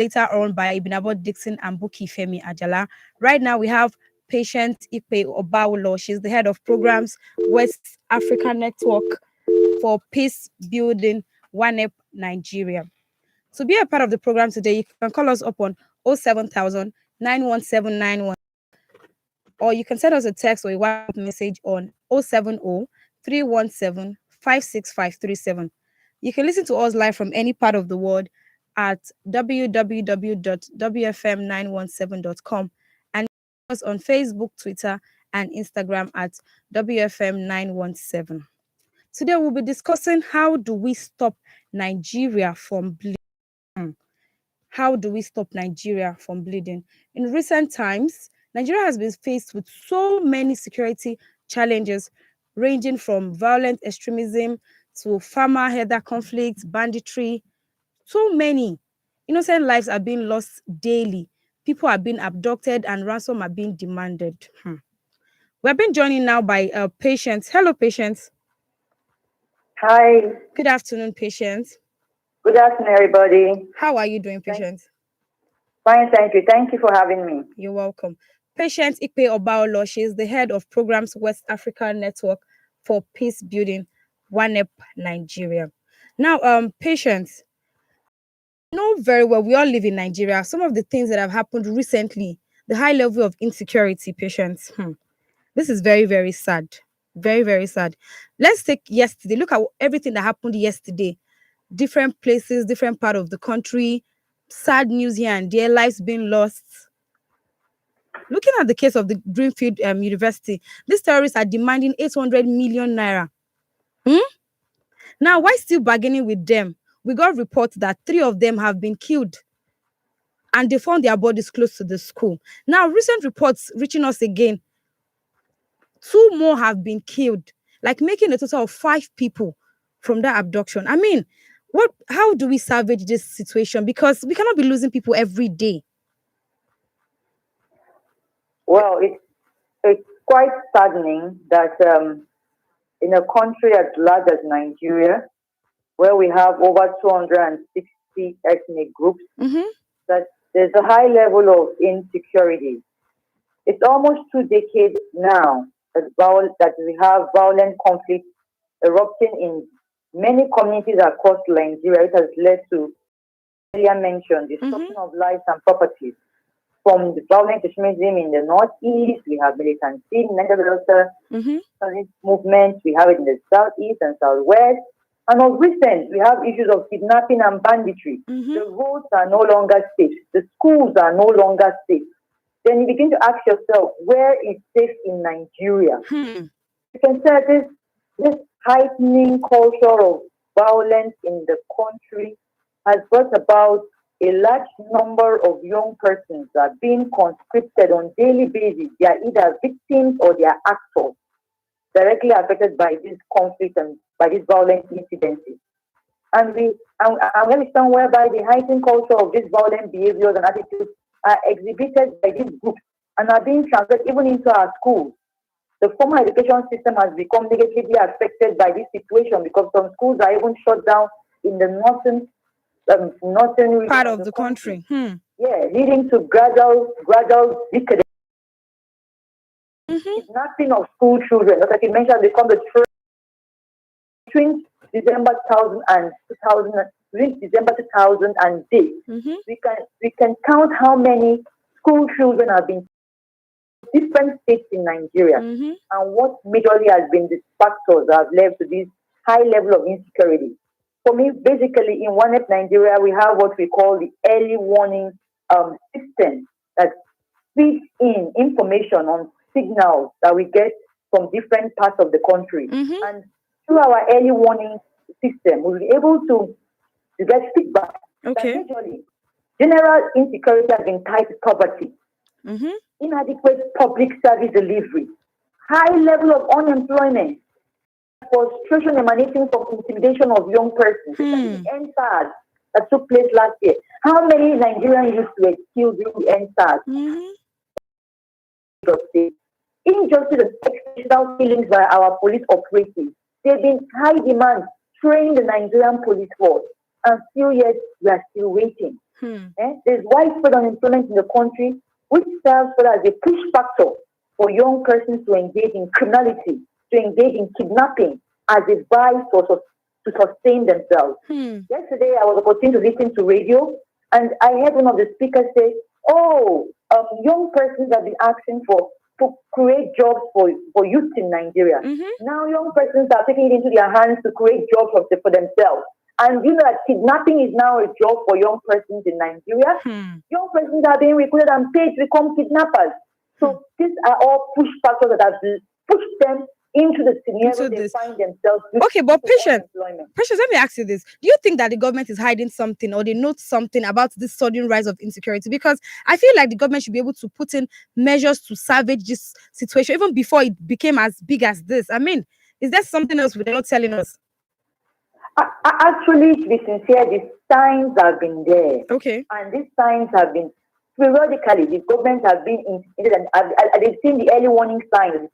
later on by Ibinabo Dixon and Buki Femi Ajala. Right now, we have Patient Ipe Obaulo. She's the head of programs West Africa Network for Peace Building, ONEP Nigeria. To be a part of the program today, you can call us up on 07000 91791, or you can send us a text or a WhatsApp message on 070 317 56537. You can listen to us live from any part of the world at www.wfm917.com, and us on Facebook, Twitter, and Instagram at WFM917. Today we'll be discussing how do we stop Nigeria from bleeding. How do we stop Nigeria from bleeding? In recent times, Nigeria has been faced with so many security challenges, ranging from violent extremism to farmer-herder conflicts, banditry. So many innocent lives are being lost daily. People are being abducted and ransom are being demanded. We're being joined now by Patience. Hello, Patience. Hi. Good afternoon, Patience. Good afternoon, everybody. How are you doing, Patience? Fine, thank you. Thank you for having me. You're welcome. Patient Ipe Obaulo, she is the head of programs West Africa Network for Peace Building, ONEP Nigeria. Now, Patience, you know very well, we all live in Nigeria. Some of the things that have happened recently, the high level of insecurity, Patience. This is very, very sad. Very, very sad. Let's take yesterday. Look at everything that happened yesterday. Different places, different part of the country, sad news here and there, lives being lost. Looking at the case of the Greenfield University, these terrorists are demanding 800 million naira. Now, why still bargaining with them? We got reports that 3 of them have been killed and they found their bodies close to the school. Now, recent reports reaching us again, 2 more have been killed, like making a total of 5 people from that abduction. I mean, how do we salvage this situation? Because we cannot be losing people every day. Well, it's quite saddening that in a country as large as Nigeria, where we have over 260 ethnic groups, that there's a high level of insecurity. It's almost 2 decades now that we have violent conflict erupting in many communities across Nigeria. It has led to, earlier mentioned, destruction of lives and properties. From the violent extremism in the northeast, we have militancy in Niger Delta, movements, we have it in the southeast and southwest. And of recent, we have issues of kidnapping and banditry. The roads are no longer safe. The schools are no longer safe. Then you begin to ask yourself, where is safe in Nigeria? You can say this heightening culture of violence in the country has brought about a large number of young persons that are being conscripted on daily basis. They are either victims or they are actors directly affected by this conflict and by these violent incidences. And we understand whereby the heightened culture of these violent behaviors and attitudes are exhibited by these groups and are being transferred even into our schools. The formal education system has become negatively affected by this situation because some schools are even shut down in the northern part of the country. Yeah, leading to gradual decadence. Kidnapping of school children, like you mentioned, become the trend between December 2000 and 2000. December 2008, we can count how many school children have been in different states in Nigeria, and what majorly has been the factors that have led to this high level of insecurity. For me, basically, in ONEP Nigeria, we have what we call the early warning system that feeds in information on signals that we get from different parts of the country. And through our early warning system, we'll be able to get feedback. Okay. General insecurity has been tied to poverty, inadequate public service delivery, high level of unemployment, frustration emanating from intimidation of young persons. The NSAS that took place last year. How many Nigerian youth were killed during the NSAS? Injustice and exceptional killings by our police operatives. They've been high demand training the Nigerian police force, and still yet we are still waiting. There's widespread unemployment in the country, which serves as a push factor for young persons to engage in criminality, to engage in kidnapping as a vice to sustain themselves. Yesterday, I was opportune to listen to radio, and I heard one of the speakers say, "Oh, young persons have been asking to create jobs for youth in Nigeria. Now, young persons are taking it into their hands to create jobs for themselves." And you know that kidnapping is now a job for young persons in Nigeria. Young persons are being recruited and paid to become kidnappers. So these are all push factors that have pushed them into the scenario they find themselves. Okay, but Patience, let me ask you this. Do you think that the government is hiding something, or they know something about this sudden rise of insecurity? Because I feel like the government should be able to put in measures to salvage this situation even before it became as big as this. I mean, is there something else they're not telling us? Actually, to be sincere, the signs have been there. Okay. And these signs have been periodically, the government has been indicated, and they've seen the early warning signs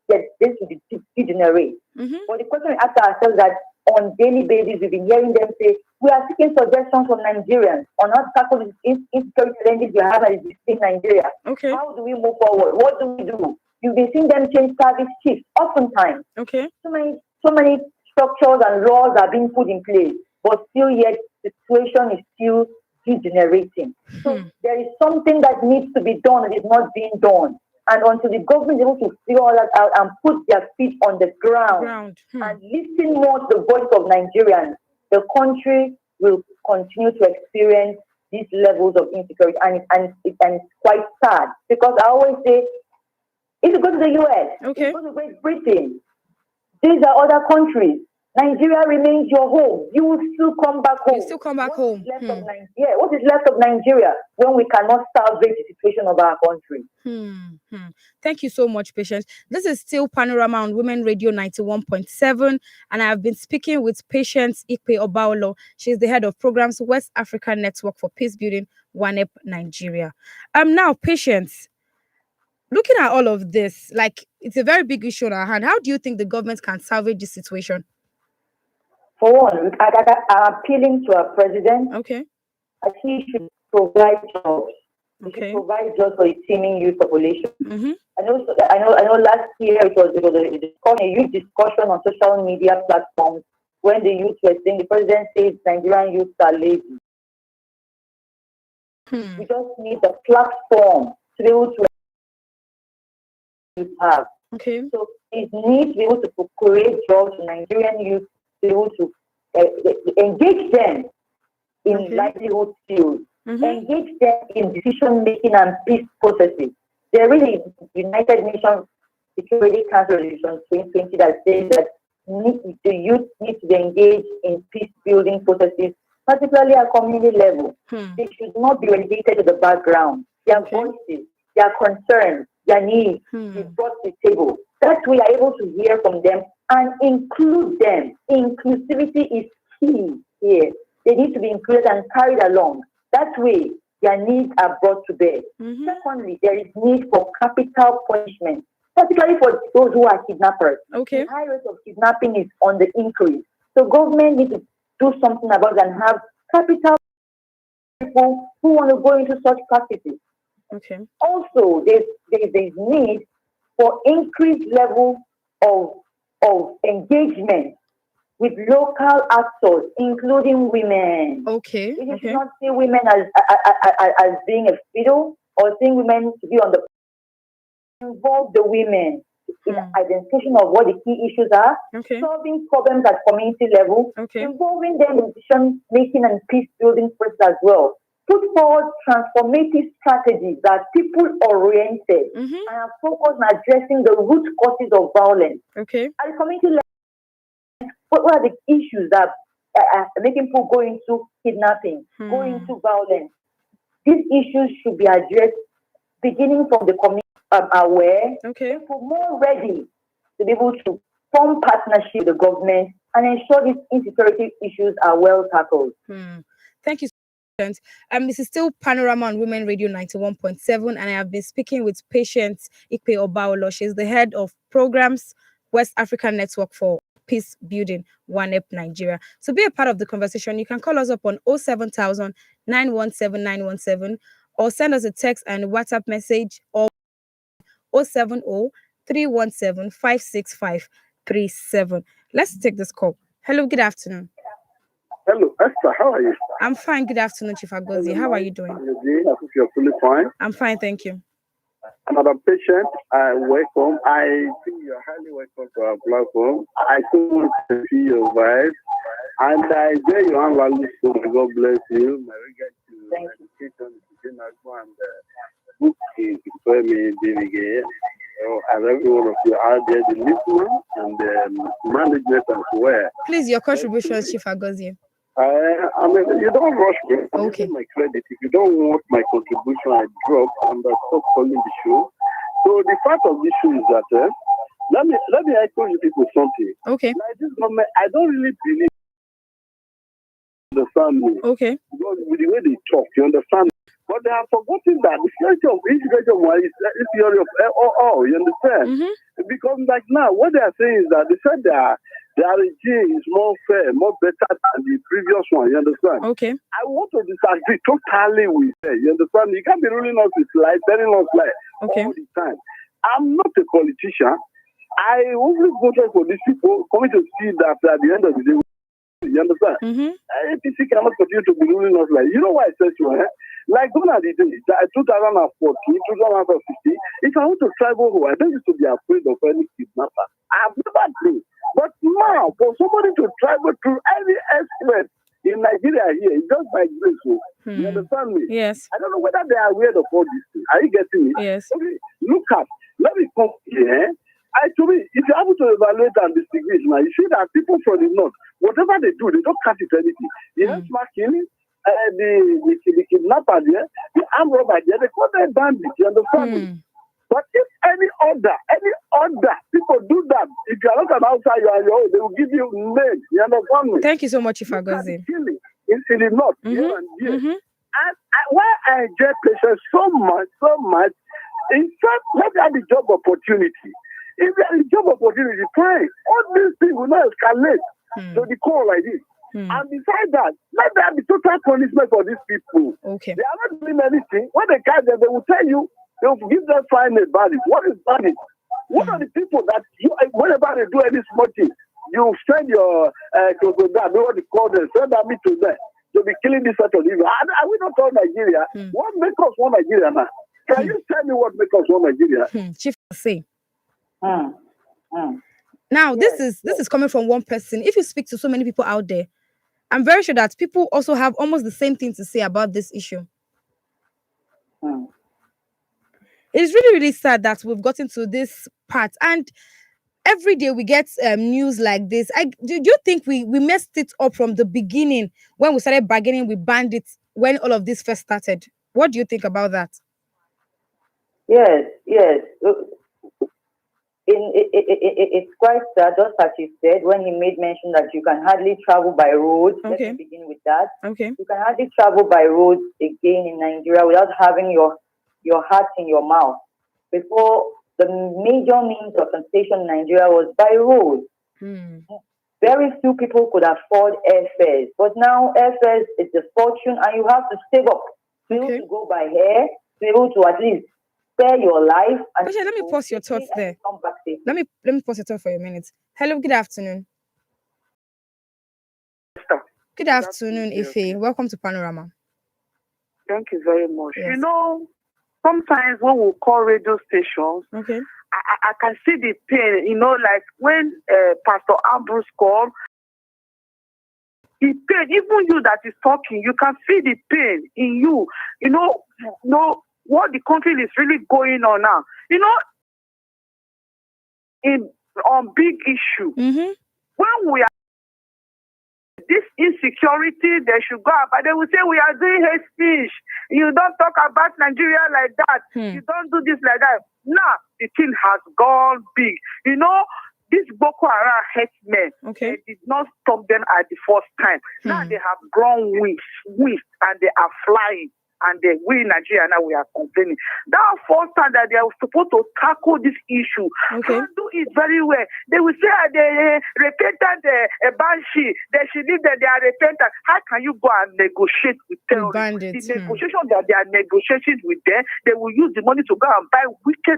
that this will degenerate. But the question we ask ourselves is that on daily basis, we've been hearing them say, "We are seeking suggestions from Nigerians on how to tackle the insecurity challenges we have in Nigeria. Okay. How do we move forward? What do we do?" You've been seeing them change service chiefs oftentimes. Okay. So many structures and laws are being put in place, but still yet the situation is still degenerating. So there is something that needs to be done and is not being done. And until the government is able to figure all that out and put their feet on the ground and listen more to the voice of Nigerians, the country will continue to experience these levels of insecurity. And it's quite sad, because I always say, if you go to the US, if you go to Great Britain, these are other countries. Nigeria remains your home. You will still come back home. You still come back home. What is left of Nigeria when we cannot salvage the situation of our country? Thank you so much, Patience. This is still Panorama on Women Radio 91.7, and I have been speaking with Patience Ikpe Obaolo. She's the head of programs West African Network for Peace Building, WANEP, Nigeria. Now, Patience, looking at all of this, like, it's a very big issue on our hand. How do you think the government can salvage this situation? For one, I'm appealing to our president. Okay. That he should provide jobs. He should provide jobs for the teeming youth population. I know. Last year it was a huge discussion on social media platforms when the youth were saying, the president says Nigerian youth are lazy. We just need the platform to be able to have. Okay. So it needs to be able to create jobs for Nigerian youth, to be able to engage them in livelihood fields, engage them in decision making and peace processes. There is a United Nations Security Council Resolution 2020 that says that the youth need to be engaged in peace building processes, particularly at community level. They should not be relegated to the background. Their voices, their concerns, their needs be brought to the table. That we are able to hear from them and include them. Inclusivity is key here. They need to be included and carried along. That way, their needs are brought to bear. Secondly, there is need for capital punishment, particularly for those who are kidnappers. The high rate of kidnapping is on the increase. So government needs to do something about it and have capital people who want to go into such practices. Also, there's need for increased level of engagement with local actors, including women. You should not see women as being a fiddle, or seeing women to be on the involve the women in identification of what the key issues are, solving problems at community level, involving them in decision making and peace building process as well. Put forward transformative strategies that are people oriented and are focused on addressing the root causes of violence. At the community level, what are the issues that are making people go into kidnapping, go into violence? These issues should be addressed beginning from the community aware, people more ready to be able to form partnership with the government and ensure these insecurity issues are well tackled. Thank you. This is still Panorama on Women Radio 91.7, and I have been speaking with Patience Ikpe Obaolo. She's the head of programs West African Network for peace building, OneUp Nigeria. So be a part of the conversation. You can call us up on 07000 917 917 or send us a text and WhatsApp message or 070 317 56537. Let's take this call. Hello, good afternoon. Hello, Esther. How are you? I'm fine. Good afternoon, Chief Agozi. How are you doing? I hope you're fully fine. I'm fine, thank you. Madam Patient, I welcome. I think you're highly welcome to our platform. I so want to see your vibe. And I enjoy your analysis. So God bless you. My regard to education, and book is for me, David. And every one of you out there, the listener and the management as well. Please, your contribution, Chief Agozi. I mean, you don't rush me. I'm Okay. giving my credit. If you don't want my contribution, I drop and I stop calling the show. So the fact of the issue is that let me echo you people something. Okay. Like this moment, I don't really believe in the family. Okay. Because with the way they talk, you understand? But they have forgotten that the future of integration is theory of all, you understand? Mm-hmm. Because like now, what they are saying is that they said their regime is more fair, more better than the previous one, you understand? Okay. I want to disagree totally with her, you understand? You can't be ruling us with lies, telling us lies Okay. all the time. I'm not a politician. I only voted for these people coming to see that at the end of the day, you understand? Mm-hmm. APC cannot continue to be ruling us like, you know why I said so, Like gone are the days, 2014, 2015, if I want to travel home, I don't used to be afraid of any kidnapper. I've never been. But now, for somebody to travel through any express in Nigeria here, it's just by grace. You understand me? Yes. I don't know whether they are aware of all these things. Are you getting me? Yes. Okay, look at, let me come here. To me, if you're able to evaluate and distinguish now, you see that people from the north, whatever they do, they don't catch it anything. The Hensma killing, the kidnapper there, the armed robber there, they call them bandits, you understand me? But if any other people do that, if you are not an outside, you are your own, they will give you names, you understand me? Thank you so much, Ifagozi. Killing in the north, here and here. Mm-hmm. And why I enjoy patients so much, in fact, let there be job opportunity. If there is job opportunity, fine. All these things will not escalate to the core like this. And besides that, let there be total punishment for these people. Okay. They are not doing anything. When they catch them, they will tell you, they will give them fine a bandit. What is bandit? What are the people that whenever they do any small thing, you send your crocodile, know what they call them, send them to them to be killing this sort of evil. Are we not all Nigeria? What makes us one Nigeria now? Can you tell me what makes us one Nigeria? Chief, say. Now, Yes, this is coming from one person. If you speak to so many people out there, I'm very sure that people also have almost the same thing to say about this issue. It's really, really sad that we've gotten to this part, and every day we get news like this. Do you think we messed it up from the beginning when we started bargaining with bandits when all of this first started? What do you think about that? yes. It's quite sad, just as you said, when he made mention that you can hardly travel by road. Okay. Let me begin with that. Okay. You can hardly travel by road again in Nigeria without having your heart in your mouth. Before, the major means of transportation in Nigeria was by road. Very few people could afford airfares, but now airfares is a fortune, and you have to save up to be able to go by air, to be able to at least spare your life. And let me pause your thoughts there. Come back safely. Let me pause your thought for a minute. Hello, good afternoon. Good afternoon, Ife. Welcome to Panorama. Thank you very much. Yes. You know, sometimes when we call radio stations, Okay. I can see the pain, you know, like when Pastor Ambrose called, the pain, even you that is talking, you can feel the pain in you. You know what the country is really going on now. You know, on big issue, when we are this insecurity, they should go up, but they will say we are doing hate speech. You don't talk about Nigeria like that. You don't do this like that. Now the thing has gone big. You know, this Boko Haram herdsmen, they did not stop them at the first time. Now they have grown wings, and they are flying. and we in Nigeria now we are complaining. That first time that they are supposed to tackle this issue, handle it very well. They will say they repentant banshee, they should leave that they are repentant. How can you go and negotiate with terrorists? The negotiation that they are negotiating with them, they will use the money to go and buy wicked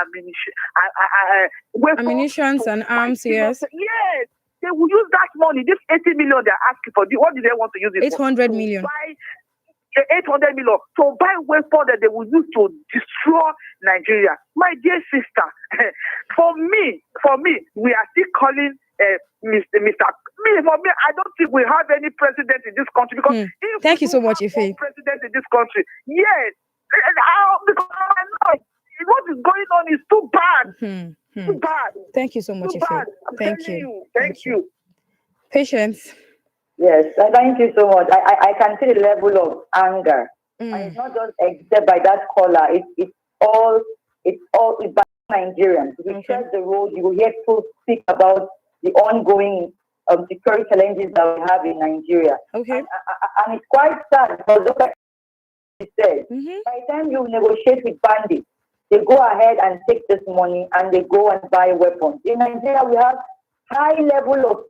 ammunition and arms. Yes. Yes. They will use that money. This 80 million they're asking for. What do they want to use it 800 for? million. Buy 800 million to buy weapons that they will use to destroy Nigeria. My dear sister, for me, we are still calling Mr. For me, I don't think we have any president in this country because thank you so much, Ife. President in this country, yes, because I know what is going on is too bad. Too bad. Thank you so much, Ife. Thank you. Patience. Yes, thank you so much. I can see the level of anger. And it's not just except by that caller. It's all by Nigerians. We trust the road. You will hear people speak about the ongoing security challenges that we have in Nigeria. Okay. And it's quite sad because look at what he said. By the time you negotiate with bandits, they go ahead and take this money and they go and buy weapons. In Nigeria, we have high level of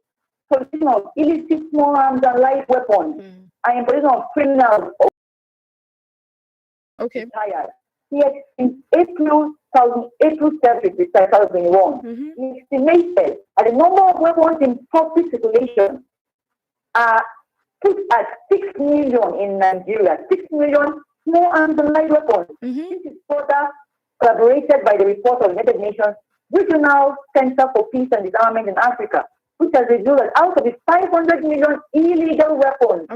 possession of illicit small arms and light weapons. And in possession of criminals. Okay. Yet in April 7th, 2021, he estimated that the number of weapons in public circulation are put at 6 million in Nigeria. 6 million small arms and light weapons. This is further collaborated by the report of the United Nations Regional Center for Peace and Disarmament in Africa, which has revealed that out of the 500 million illegal weapons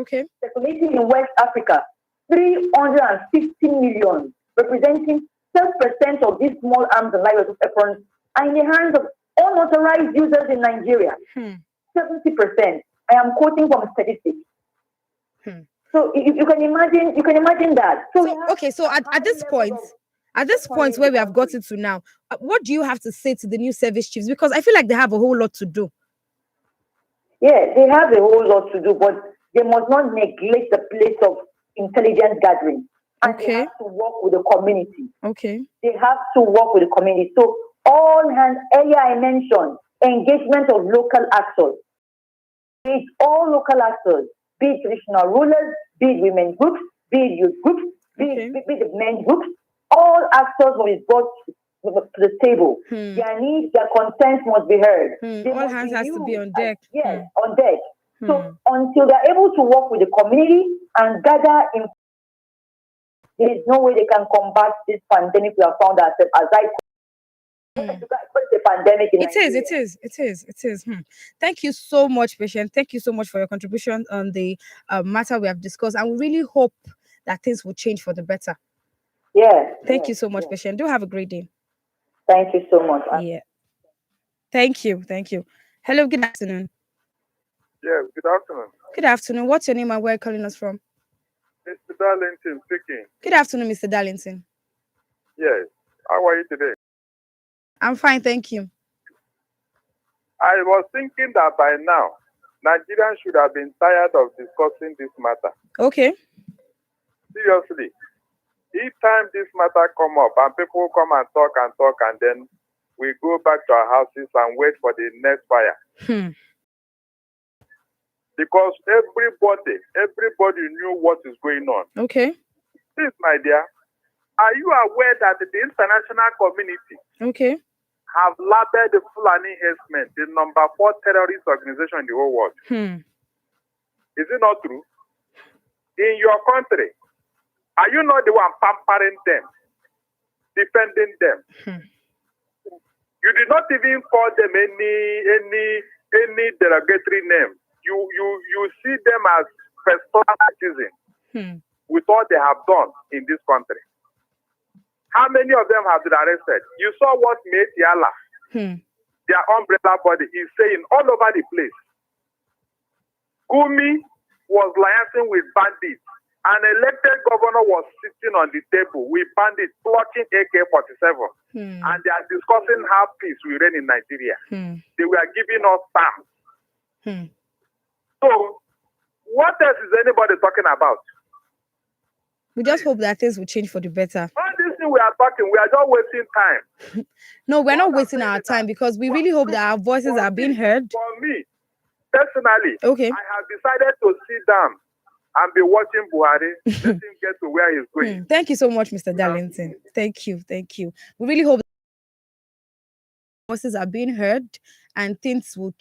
circulating in West Africa, 350 million, representing 12% of these small arms and light weapons, are in the hands of unauthorized users in Nigeria. 70%. I am quoting from statistics. So you can imagine that. So at this point where we have gotten to now, what do you have to say to the new service chiefs? Because I feel like they have a whole lot to do. Yeah, they have a whole lot to do, but they must not neglect the place of intelligence gathering. And they have to work with the community. They have to work with the community. So all hands, earlier I mentioned, engagement of local actors. Be it all local actors, be it traditional rulers, be it women groups, be it youth groups, be it men groups, all actors will be brought to the table. Their needs, their concerns must be heard. All hands has to be on deck. Yes, on deck. So until they're able to work with the community and gather in, there is no way they can combat this pandemic we have found ourselves as the pandemic in Nigeria. It is. Thank you so much, Patient. Thank you so much for your contribution on the matter we have discussed. And we really hope that things will change for the better. Yeah. Thank you so much, Patient. Do have a great day. Thank you so much. Yeah. Thank you. Hello, good afternoon. Yeah, good afternoon. Good afternoon. What's your name and where are you calling us from? Mr. Darlington speaking. Good afternoon, Mr. Darlington. Yes. How are you today? I'm fine, thank you. I was thinking that by now, Nigerians should have been tired of discussing this matter. Okay. Seriously. Each time this matter come up and people come and talk and then we go back to our houses and wait for the next fire. Because everybody knew what is going on. Okay. Please, my dear, are you aware that the international community have labeled the Fulani herdsmen the number 4 terrorist organization in the whole world? Is it not true? In your country, are you not the one pampering them, defending them? You did not even call them any derogatory name. You see them as first-class citizens with what they have done in this country. How many of them have been arrested? You saw what made Yala, their umbrella body, is saying all over the place. Gumi was liaising with bandits. An elected governor was sitting on the table with bandits clutching AK-47. And they are discussing how peace will reign in Nigeria. They were giving us stamps. So, what else is anybody talking about? We just hope that things will change for the better. All this thing we are talking, we are just wasting time. No, we're not wasting our time because we really hope that our voices are being heard. For me, personally, okay, I have decided to sit down and be watching Buhari. Let him get to where he's going. Thank you so much, Mr. Darlington. Thank you. We really hope voices are being heard and things will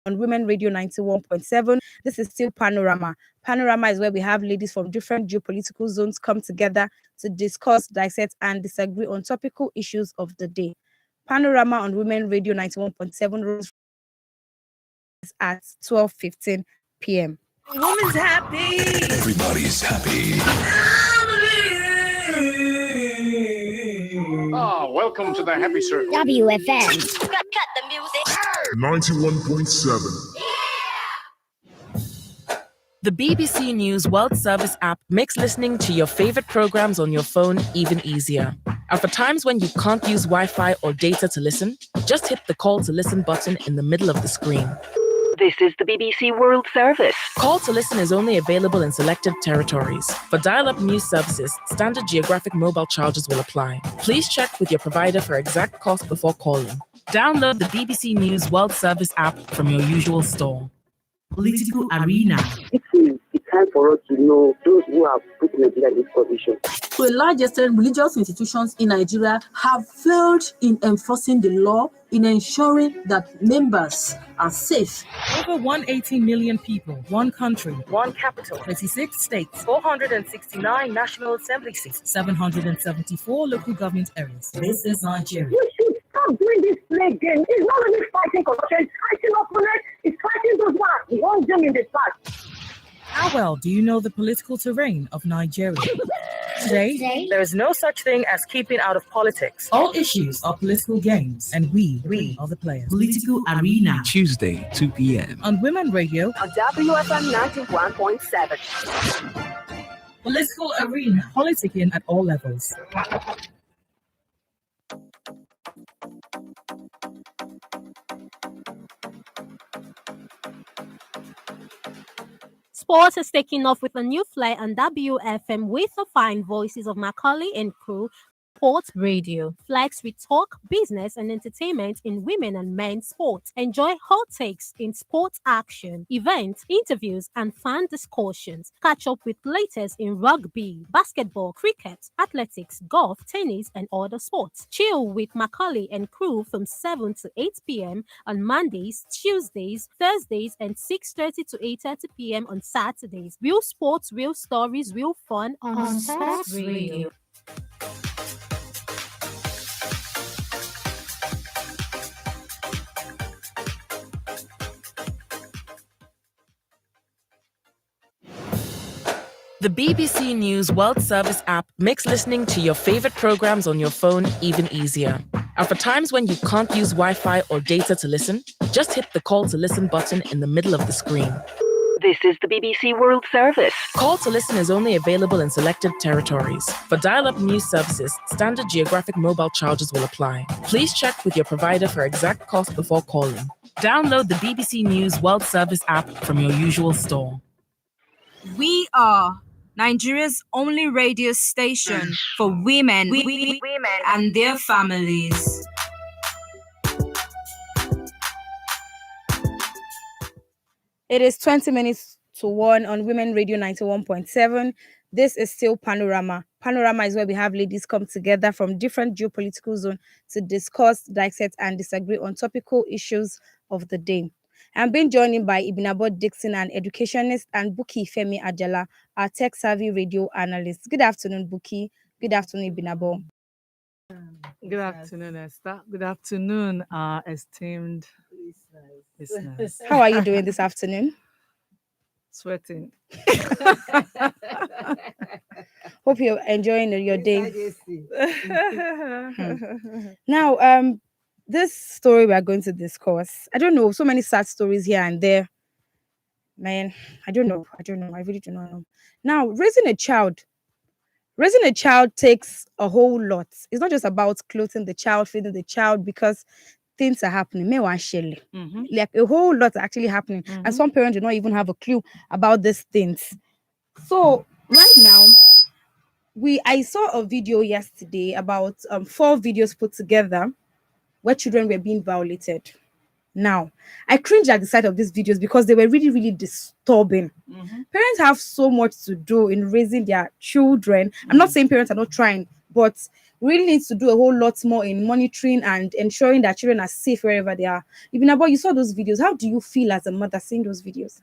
on Women Radio 91.7. This is still Panorama. Panorama is where we have ladies from different geopolitical zones come together to discuss, dissect, and disagree on topical issues of the day. Panorama on Women Radio 91.7 rules at 12:15 p.m. Woman's happy. Everybody's happy. Welcome to the Happy Circle. WFM. Cut the music. 91.7. The BBC News World Service app makes listening to your favorite programs on your phone even easier. And for times when you can't use Wi-Fi or data to listen, just hit the Call to Listen button in the middle of the screen. This is the BBC World Service. Call to Listen is only available in selected territories. For dial-up news services, standard geographic mobile charges will apply. Please check with your provider for exact cost before calling. Download the BBC News World Service app from your usual store. Political arena. It's time for us to know those who have put Nigeria in this position. To a large extent, religious institutions in Nigeria have failed in enforcing the law, in ensuring that members are safe. Over 180 million people, one country, one capital, 26 states, 469 national assembly seats, 774 local government areas. This is Nigeria. You should stop doing this play game. It's not only fighting corruption, it's fighting opponents, it's fighting those who want them in the past. How well do you know the political terrain of Nigeria? Today, there is no such thing as keeping out of politics. All issues are political games, and we are the players. Political arena. Tuesday, 2 p.m. on Women Radio on WFM 91.7. Political arena. Politicking at all levels. Sports is taking off with a new flight on WFM with the fine voices of Macaulay and crew. Sports Radio. Flags with talk, business, and entertainment in women and men's sports. Enjoy hot takes in sports action, events, interviews, and fan discussions. Catch up with latest in rugby, basketball, cricket, athletics, golf, tennis, and other sports. Chill with Macaulay and crew from 7 to 8 p.m. on Mondays, Tuesdays, Thursdays, and 6:30 to 8:30 p.m. on Saturdays. Real sports, real stories, real fun on Sports Radio. The BBC News World Service app makes listening to your favorite programs on your phone even easier. And for times when you can't use Wi-Fi or data to listen, just hit the Call to Listen button in the middle of the screen. This is the BBC World Service. Call to Listen is only available in selected territories. For dial-up news services, standard geographic mobile charges will apply. Please check with your provider for exact cost before calling. Download the BBC News World Service app from your usual store. We are Nigeria's only radio station for women, and their families. It is 20 minutes to 1 on Women Radio 91.7. This is still Panorama. Panorama is where we have ladies come together from different geopolitical zones to discuss, dissect, and disagree on topical issues of the day. I'm being joined by Ibinabo Dixon, an educationist, and Buki Femi Ajala, our tech-savvy radio analyst. Good afternoon, Buki. Good afternoon, Ibinabo. Good afternoon, Esther. Good afternoon, esteemed listeners. How are you doing this afternoon? Sweating. Hope you're enjoying your day. Now, this story we are going to discuss, I don't know, so many sad stories here and there. Man, I don't know. I really do not know. Now, raising a child takes a whole lot. It's not just about clothing the child, feeding the child, because things are happening. Like a whole lot are actually happening. And some parents do not even have a clue about these things. So right now, I saw a video yesterday about 4 videos put together where children were being violated. Now, I cringe at the sight of these videos because they were really, really disturbing. Parents have so much to do in raising their children. I'm not saying parents are not trying, but really needs to do a whole lot more in monitoring and ensuring that children are safe wherever they are. Even about you saw those videos. How do you feel as a mother seeing those videos?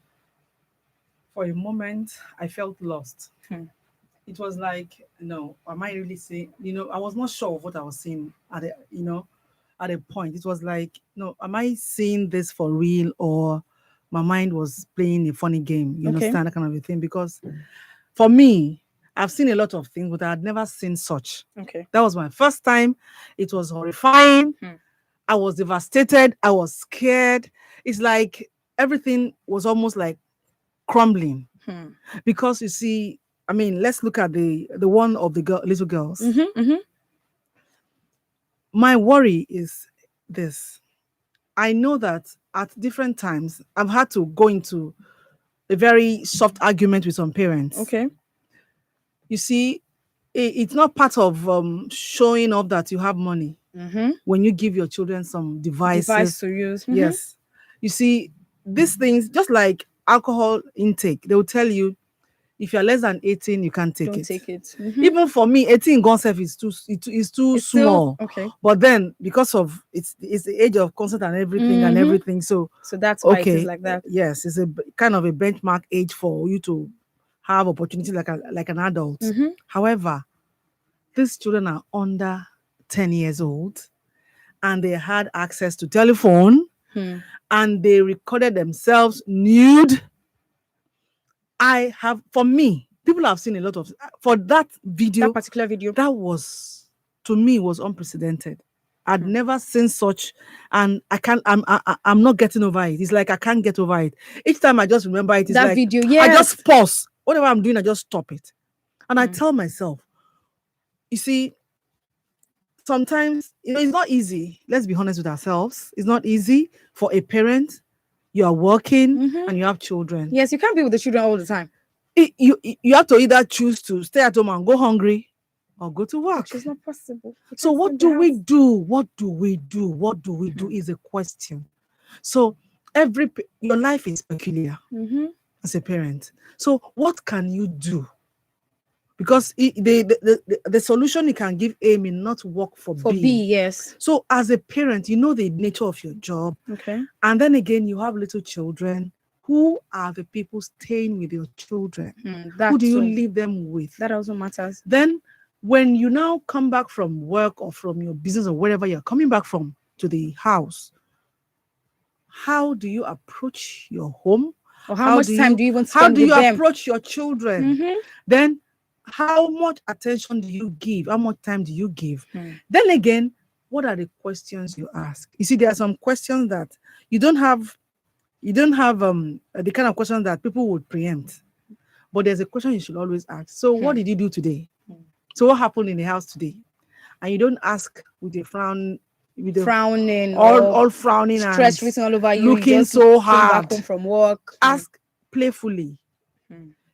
For a moment, I felt lost. It was like, no, am I really saying, I was not sure of what I was saying at a point. It was like, no, am I seeing this for real, or my mind was playing a funny game? You understand, that kind of a thing? Because for me, I've seen a lot of things, but I had never seen such. That was my first time. It was horrifying. I was devastated. I was scared. It's like everything was almost like crumbling. Because you see, I mean, let's look at the one of the little girls. My worry is this. I know that at different times, I've had to go into a very soft argument with some parents. You see, it's not part of showing off that you have money when you give your children some devices to use. Yes. You see, these things, just like alcohol intake, they will tell you if you're less than 18, you can't take Don't it. take it. Even for me, 18 gone self is too It's small. still, But then because of it's the age of consent and everything, so that's why it is like that. Yes, it's a kind of a benchmark age for you to have opportunity like an adult. However, these children are under 10 years old and they had access to telephone and they recorded themselves nude. For me, people have seen a lot of, for that video, That particular video, that was, to me, was unprecedented. I'd never seen such, and I'm not getting over it. It's like I can't get over it. Each time I just remember it, it's that like video, I just pause. Whatever I'm doing, I just stop it. And I tell myself, you see, sometimes, it's not easy. Let's be honest with ourselves. It's not easy for a parent. You are working and you have children. Yes, you can't be with the children all the time. You have to either choose to stay at home and go hungry or go to work. Which is not possible. So what do we do? What do we do? What do we do is a question. So your life is peculiar as a parent. So what can you do? Because the solution you can give A may not work for B. B, yes. So as a parent, you know the nature of your job. And then again, you have little children. Who are the people staying with your children? Who do you leave them with? That also matters. Then when you now come back from work or from your business or wherever you're coming back from to the house, how do you approach your home? Or how much time do you even spend with them? How do you approach your children? Then how much attention do you give? How much time do you give? Then again, what are the questions you ask? You see, there are some questions that you don't have the kind of questions that people would preempt. But there's a question you should always ask. So what did you do today? So what happened in the house today? And you don't ask with a frown, frowning, all frowning, stress and written all over you, looking so hard. Back home from work. Ask playfully.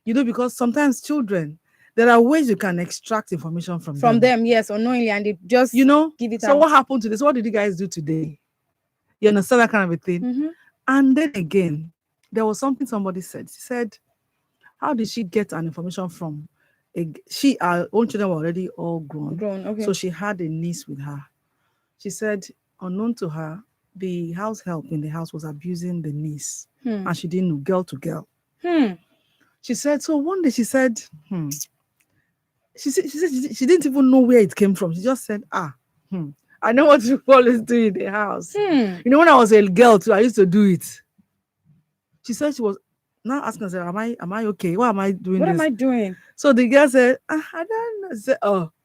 Because sometimes children, there are ways you can extract information from them, yes, unknowingly, and they just give it out. So what happened today? So what did you guys do today? You understand that kind of a thing? And then again, there was something somebody said. She said, how did she get an information from our own children were already all grown. So she had a niece with her. She said, unknown to her, the house help in the house was abusing the niece. And she didn't know, girl to girl. She said, so one day she said, she said she didn't even know where it came from. She just said, I know what you always do in the house. When I was a girl too, I used to do it. She said she was now asking herself, am I okay? Why am I doing this? What am I doing? So the girl said, I don't know. She said,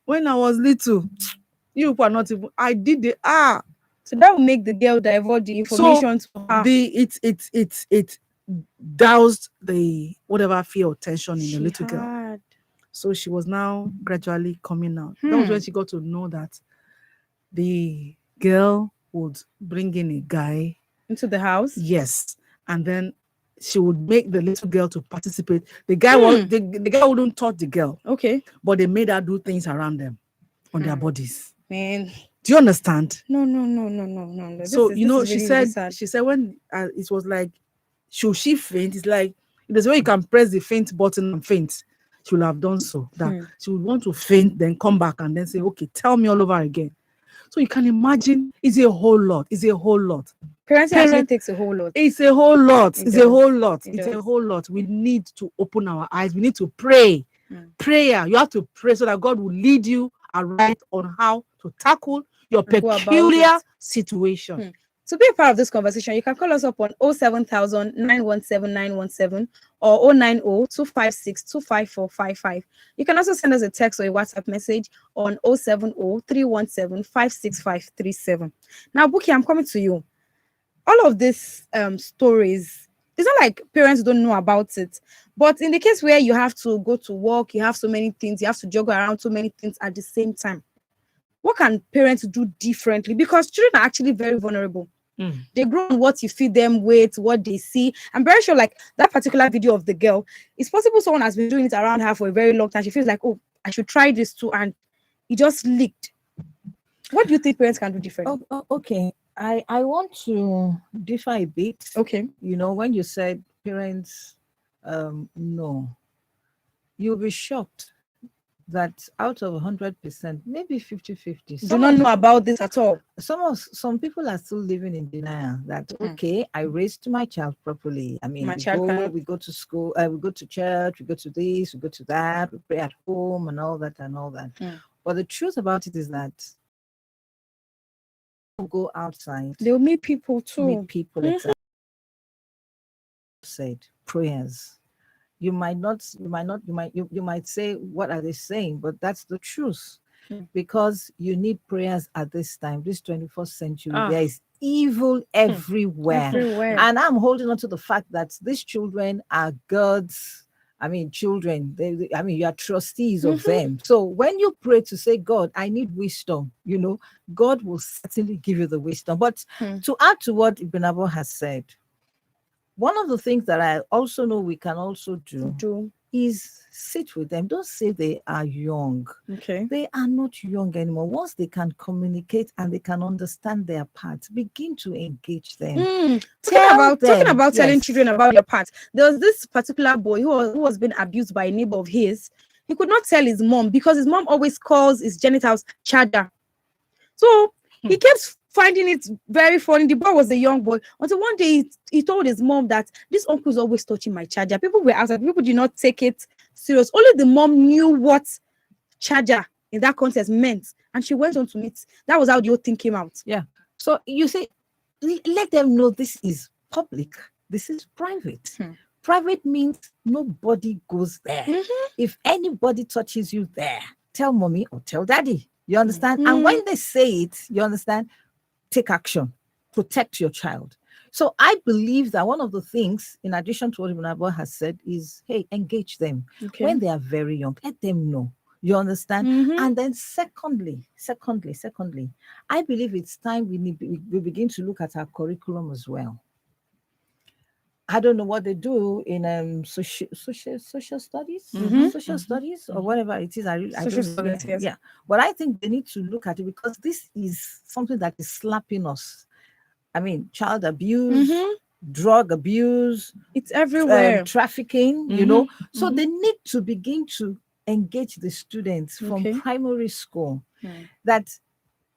when I was little, you were not even, I did the So that will make the girl divert the information to her. It doused the whatever fear or tension in the little girl. So she was now gradually coming out. That was when she got to know that the girl would bring in a guy into the house. Yes. And then she would make the little girl to participate. The guy was the guy wouldn't touch the girl. Okay. But they made her do things around them on their bodies. Man. Do you understand? No. So This you know, is she really, really said sad. she said when it was like, should she faint? It's like there's a way you can press the faint button and faint. She will have done so. That she would want to faint, then come back and then say, okay, tell me all over again. So you can imagine, it's a whole lot. It's a whole lot. Parenting actually takes a whole lot. It's a whole lot. It It's does. a whole lot. It It's does. a whole lot. We need to open our eyes. We need to pray. Prayer. You have to pray so that God will lead you aright on how to tackle your And go about peculiar it. situation. To be a part of this conversation, you can call us up on 07000 917 917 or 090 256 25455. You can also send us a text or a WhatsApp message on 070 317 56537. Now, Buki, I'm coming to you. All of these stories, it's not like parents don't know about it, but in the case where you have to go to work, you have so many things, you have to juggle around so many things at the same time. What can parents do differently? Because children are actually very vulnerable. They grow on what you feed them with, what they see. I'm very sure, like that particular video of the girl, it's possible someone has been doing it around her for a very long time. She feels like, oh, I should try this too, and it just leaked. What do you think parents can do differently? Okay. I want to differ a bit. Okay. You know, when you said parents, no, you'll be shocked that out of 100%, maybe 50-50. Do not know about this at all. Some people are still living in denial that okay, I raised my child properly. I mean, we go to school, we go to church, we go to this, we go to that, we pray at home and all that and all that. But the truth about it is that go outside, they'll meet people too. Exactly. Said prayers. You might say, what are they saying? But that's the truth. Because you need prayers at this time, this 21st century. There is evil everywhere. And I'm holding on to the fact that these children are God's, children. You are trustees of them. So when you pray to say, God, I need wisdom, God will certainly give you the wisdom. But to add to what Ibn Abu has said, one of the things that I also know we can also do is sit with them. Don't say they are young. Okay. They are not young anymore. Once they can communicate and they can understand their parts, begin to engage them. Talking about telling children about their parts. There was this particular boy who was being abused by a neighbor of his. He could not tell his mom because his mom always calls his genitals chada. So he kept finding it very funny. The boy was a young boy until one day he told his mom that this uncle is always touching my charger. People were outside. People did not take it serious. Only the mom knew what charger in that context meant, and she went on to meet. That was how the whole thing came out. Yeah. So you say, let them know this is public. This is private. Private means nobody goes there. If anybody touches you there, tell mommy or tell daddy. You understand? And when they say it, you understand, take action, protect your child. So I believe that one of the things, in addition to what Ibn Abu has said, is, hey, engage them. When they are very young, let them know. You understand? And then secondly, I believe it's time we begin to look at our curriculum as well. I don't know what they do in social studies, social studies, or whatever it is. Yeah. But I think they need to look at it because this is something that is slapping us. Child abuse, drug abuse, it's everywhere. Trafficking, So they need to begin to engage the students from primary school that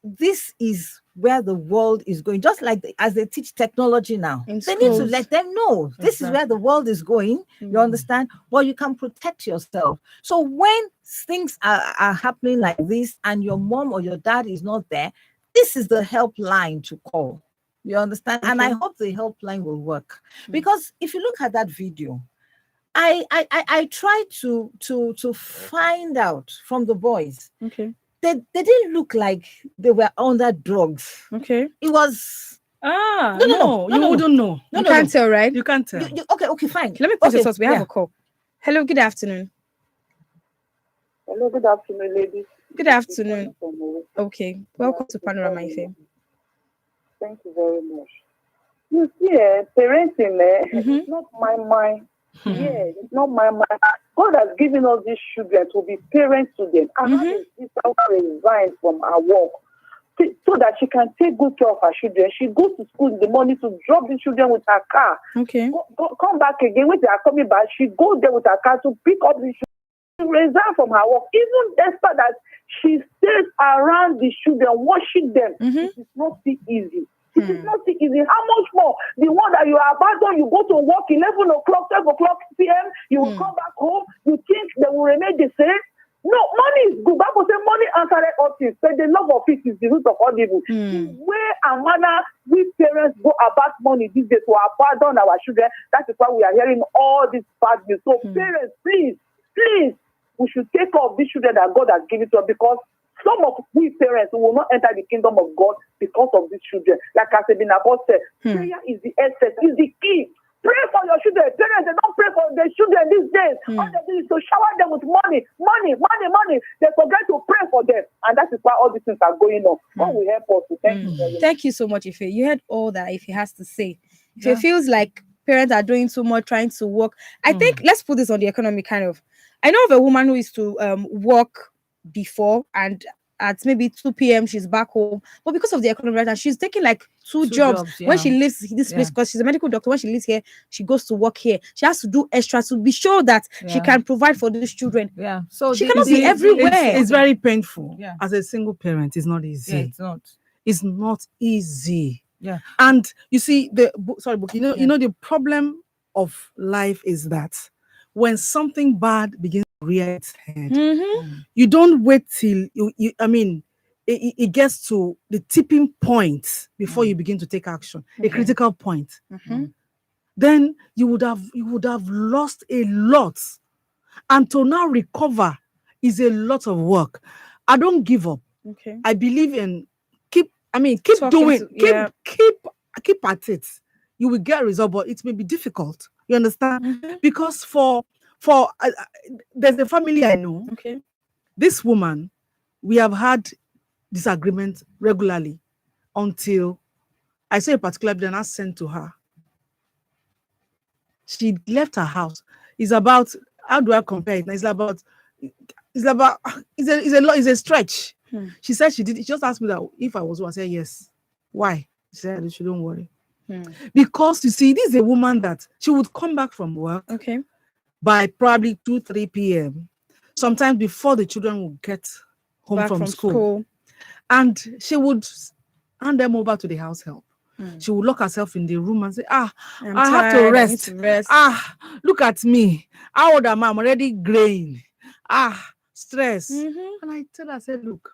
this is where the world is going. Just like as they teach technology now, they need to let them know this is where the world is going. You understand? Well, you can protect yourself. So when things are happening like this and your mom or your dad is not there, this is the helpline to call. You understand? And I hope the helpline will work. Because if you look at that video, I tried to find out from the boys. They didn't look like they were under drugs. Okay. It was No, you wouldn't know. You can't tell, right? You can't tell. Okay, fine. Let me put this. We have a call. Hello, good afternoon. Hello, good afternoon, ladies. Good afternoon. Okay, welcome to Panorama FM. Thank you very much. You see, parenting, it's not my mind. Yeah, it's not my mind. God has given us these children to be parents to them. I have a sister who resigned from her work so that she can take good care of her children. She goes to school in the morning to drop the children with her car. Okay. Come back again when they are coming back. She goes there with her car to pick up the children. She resigned from her work, even despite that she stays around the children, watching them. It is not so easy. It is not so easy. How much more? The one that you abandon, you go to work 11 o'clock, 12 o'clock p.m., you will come back home, you think they will remain the same? No, money is good. Bible says money answered all things. But the love of it is the root of all evil. The way and manner we parents go about money these days to abandon our children, that is why we are hearing all these bad news. So parents, please, we should take care of these children that God has given to us, because some of we parents will not enter the kingdom of God because of these children. Like I said, said, prayer is the essence, is the key. Pray for your children. Parents, they don't pray for their children these days. All they do is to shower them with money. They forget to pray for them. And that is why all these things are going on. God will help us. Thank you very much. Thank you so much, Ife. You heard all that Ife has to say. If it feels like parents are doing too much, trying to work, I think let's put this on the economy kind of. I know of a woman who used to work before, and at maybe 2 p.m. she's back home. But because of the economy right now, she's taking like two jobs. When she leaves this place, because she's a medical doctor, when she lives here, she goes to work here. She has to do extra to be sure that she can provide for these children. Yeah. So she cannot be everywhere. It's very painful. Yeah. As a single parent, it's not easy. Yeah, it's not. It's not easy. Yeah. And you see, you know, the problem of life is that when something bad begins to rear its head, you don't wait till it gets to the tipping point before you begin to take action, a critical point. Then you would have lost a lot, and to now recover is a lot of work. I don't give up. Okay. I believe in keep doing, keep at it. You will get a result, but it may be difficult. You understand? Because for there's a family I know. Okay. This woman, we have had disagreements regularly until I saw a particular bill and I sent to her. She left her house. It's about, how do I compare it? It's a stretch. She said she just asked me that if I was one. I said yes. Why? She said, she don't worry. Because you see, this is a woman that she would come back from work by probably 2-3 p.m. Sometimes before the children would get home back from school. And she would hand them over to the house help. She would lock herself in the room and say, I have to rest. Look at me. How old am I? I'm already graying. Stress. And I tell her, I said, look,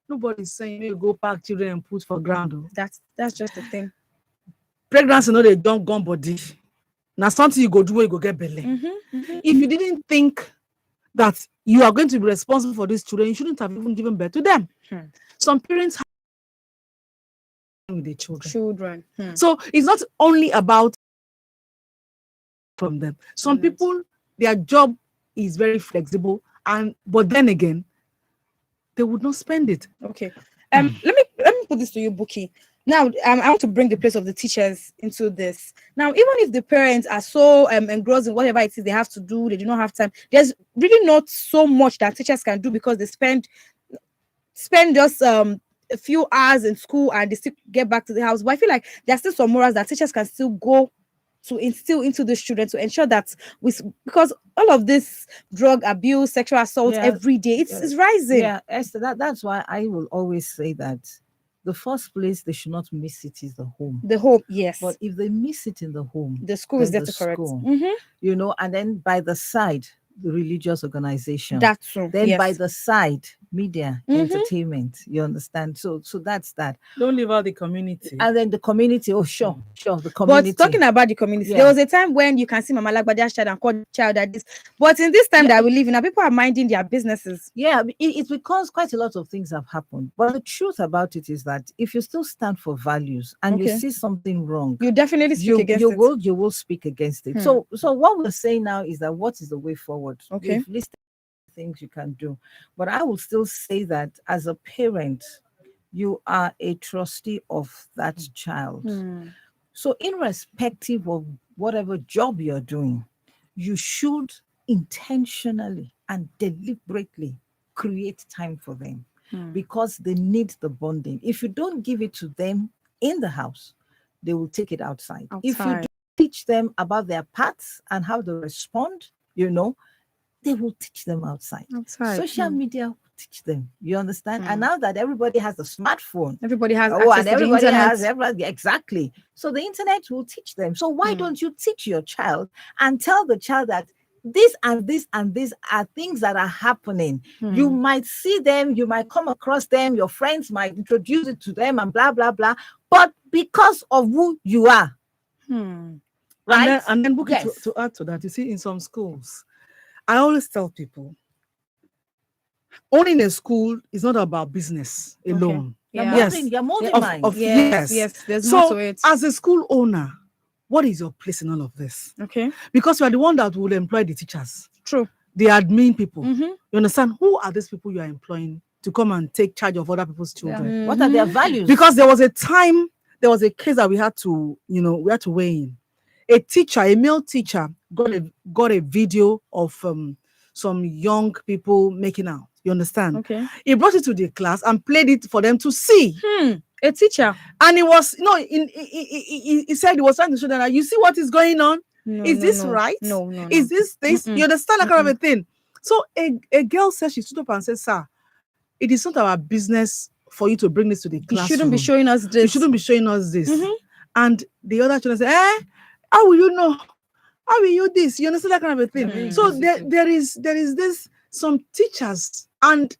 nobody's saying you go pack children and put for ground. That's just the thing. Pregnancy, no, they don't gone body. Now something you go do, you go get belly. If you didn't think that you are going to be responsible for these children, you shouldn't have even given birth to them. Some parents have with the children. So it's not only about from them. Some people, their job is very flexible, but then again, they would not spend it. Okay. Let me put this to you, Buki. Now, I want to bring the place of the teachers into this. Now, even if the parents are so engrossed in whatever it is they have to do, they do not have time. There's really not so much that teachers can do, because they spend just a few hours in school and they still get back to the house. But I feel like there's still some morals that teachers can still go to instill into the students to ensure that because all of this drug abuse, sexual assault every day, it's rising. Yeah, Esther, that's why I will always say that the first place they should not miss it is the home. The home, yes. But if they miss it in the home, the school is there to correct. You know, and then by the side, the religious organization. That's true. Then by the side, media, entertainment. You understand? So that's that. Don't leave out the community. And then the community. Oh, sure, the community. But talking about the community, there was a time when you can see Mama Lagbadia's child and call the child at this. But in this time that we live in, now people are minding their businesses. Yeah, it's because quite a lot of things have happened. But the truth about it is that if you still stand for values and you see something wrong, you definitely speak against it. You will speak against it. So what we're saying now is that what is the way forward? Okay. We've listed things you can do, but I will still say that as a parent, you are a trustee of that child. So, irrespective of whatever job you're doing, you should intentionally and deliberately create time for them because they need the bonding. If you don't give it to them in the house, they will take it outside. If you do teach them about their paths and how to respond, they will teach them outside. Social media will teach them. You understand? And now that everybody has a smartphone, everybody has access to everybody the internet. has exactly. So the internet will teach them. So why don't you teach your child and tell the child that this and this and this are things that are happening. You might see them, you might come across them, your friends might introduce it to them and blah, blah, blah. But because of who you are, right? And then Buki, to add to that, you see, in some schools, I always tell people, owning a school is not about business alone. You're molding minds. Yes, there's more to it. As a school owner, what is your place in all of this? Okay. Because you are the one that will employ the teachers. True. The admin people. You understand? Who are these people you are employing to come and take charge of other people's children? What are their values? Because there was a case that we had to weigh in. A male teacher, got a video of some young people making out. You understand? Okay. He brought it to the class and played it for them to see. A teacher. And he said he was trying to show them that you see what is going on. Is this right? No. Is this? You understand that kind of a thing? So a girl said, she stood up and said, "Sir, it is not our business for you to bring this to the classroom. You shouldn't be showing us this. You shouldn't be showing us this." And the other children said, how will you know? How will you this? You understand that kind of a thing? So there is this, some teachers, and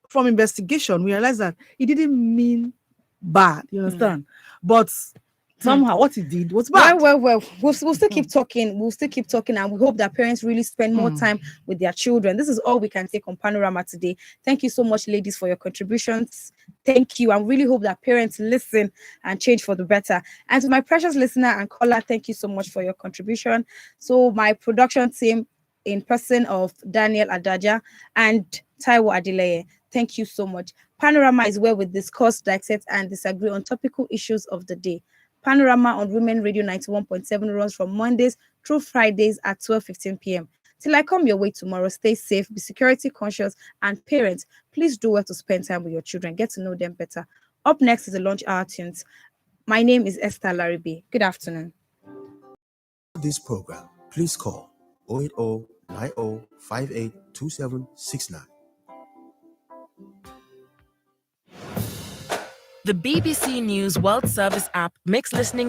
from investigation, we realized that he didn't mean bad. You understand? But somehow what he did was bad. Well, we'll still keep talking. We'll still keep talking, and we hope that parents really spend more time with their children. This is all we can take on Panorama today. Thank you so much, ladies, for your contributions. Thank you. I really hope that parents listen and change for the better. And to my precious listener and caller, thank you so much for your contribution. So my production team, in person of Daniel Adaja and Taiwo Adeleye, thank you so much. Panorama is where we discuss, dissect, and disagree on topical issues of the day. Panorama on Women Radio 91.7 runs from Mondays through Fridays at 12:15 p.m. Till I come your way tomorrow, stay safe, be security conscious, and parents, please do well to spend time with your children. Get to know them better. Up next is the Lunch Hour Tunes. My name is Esther Laribe. Good afternoon. This program, please call 080-9058-2769. The BBC News World Service app makes listening